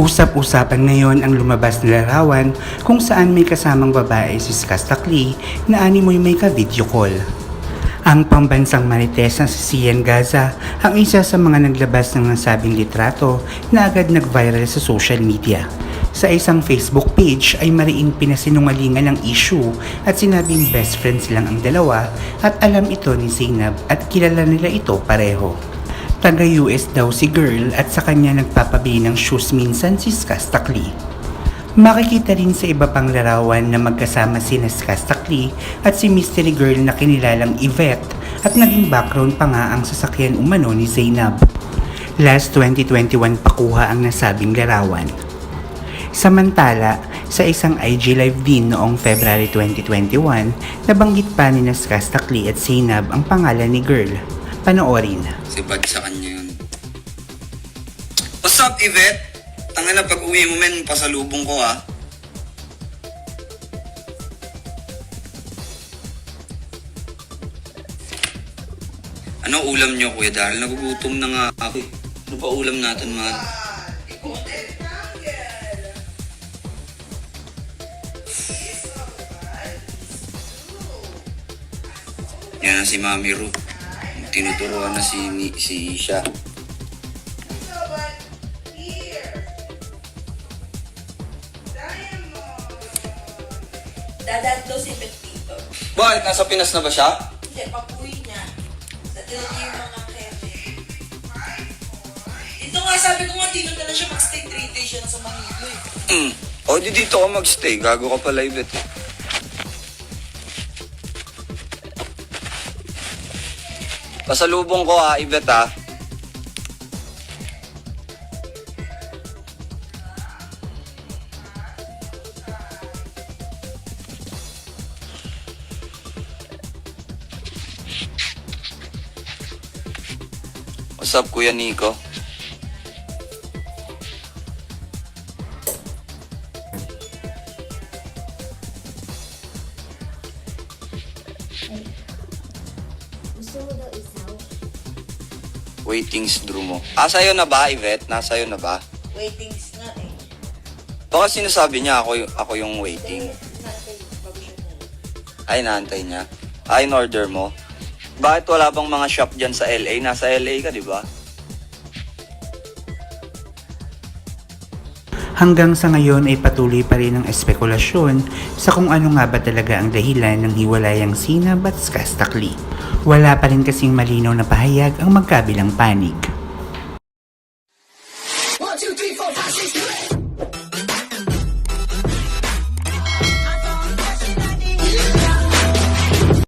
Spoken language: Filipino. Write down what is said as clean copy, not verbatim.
Usap-usapan ngayon ang lumabas na larawan kung saan may kasamang babae si Skastakli na animoy may ka-video call. Ang pambansang marites na si Sian Gaza ang isa sa mga naglabas ng nasabing litrato na agad nag-viral sa social media. Sa isang Facebook page ay mariing pinasinungalingan ang issue at sinabing best friends lang ang dalawa at alam ito ni Zainab at kilala nila ito pareho. Taga-US daw si girl at sa kanya nagpapabili ng shoes minsan si Skastakli. Makikita rin sa iba pang larawan na magkasama sina Skastakli at si mystery girl na kinilalang Yvette at naging background pa nga ang sasakyan umano ni Zainab. Last 2021 pakuha ang nasabing larawan. Samantala, sa isang IG live din noong February 2021, nabanggit pa ni Skastakli at Zainab ang pangalan ni girl. Panoorin. Si Bad sa kanya yun. What's up, Yvette? Tanga na, pag uwi mo men, pasalubong ko ha. Ano ulam nyo, Kuya Daryl? Nagugutom na nga ako. Ano pa ulam natin, man? Yan na si Mami Ru. Tinuturuan na si Isha. Dadaan daw si Betito. Bakit? Nasa Pinas na ba siya? Hindi, papuwi niya. Sa tinatiyong mga kete. Ito nga, sabi ko nga, dito na lang siya mag-stay 3 days siya na sa Manila eh. O, di dito ka magstay. Gago ka pala, Yvette. Pasalubong ko ha, Yvette ha. What's up, Kuya Nico? Gusto mo daw isaw? Waitings drew mo. Sa'yo na ba, Yvette? Nasa'yo na ba? Waitings nga eh. Baka sinasabi niya ako yung waiting. Natin, bago siya na. Ay, naantay niya. Ay, in-order mo. Bakit wala bang mga shop dyan sa LA? Nasa LA ka, di ba? Hanggang sa ngayon ay patuloy pa rin ang espekulasyon sa kung ano nga ba talaga ang dahilan ng hiwalayang Zainab at Skastakli. Wala pa rin kasing malinaw na pahayag ang magkabilang panig.